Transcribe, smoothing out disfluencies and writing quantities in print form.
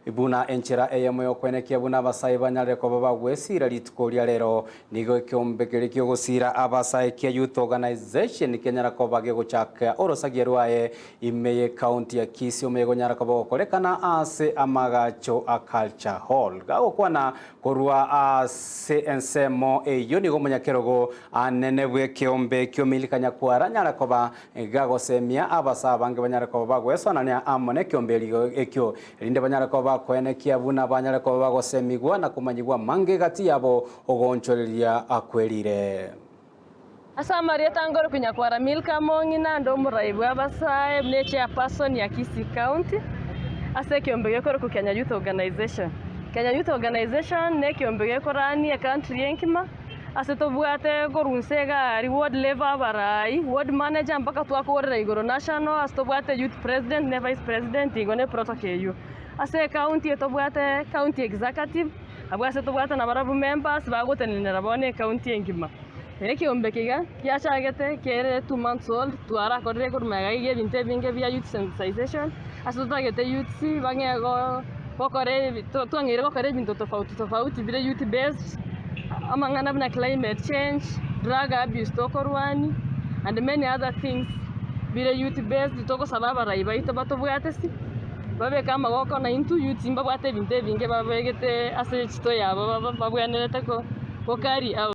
ibuna enchera eyemo yokwenekia buna abasai banyare ko babagwesira rituko ria rero nigo kiombe kirikio gusira abasai kia youth organization kenyara ko bage guchaka orosagia rwaye imeye county ya Kisii omego nyara ko bagokorekana ase amagacho a culture hall gago kwana korwa ase ensemo eyo nigo munyakerogo anene bwe kiombe kiomilikanya kwara nyara ko ba gago semia abasa bange banyara ko bagwesana ne amone kiombe ligo ekyo rinde banyara ko bakwenekia buna banyara ko bagosemigwa na kumanyigwa mange gati yabo ogonchoreria akwerire asa maria tangoro kunyakwara milka mongina ndo muraibu abasai ne chairperson ya Kisii County ase kiombe gekoro ku Kenya Youth Organization ne kiombe gekorani ya country yenkima ase tobwate gorunsega reward level barai ward manager mpaka twakorera igoro national ase tobwate youth president ne vice president igone protocol ase county tobwate county executive abwase tobwate na barabu members bagotenera bone county yenkima kiombe kiga kiachagete kere 2 months old twara korre kurmega ige binte binge bya youth sensitization asutagete youth bangego bokore twangire bokore bintu tofauti bile youth based amangana na climate change drug abuse tokorwani and many other things bile youth based toko sababa raiba ito batobwate si babe kama goko na into youth mbabwate binte binge babegete ase chito yabo babwanelete ko bokari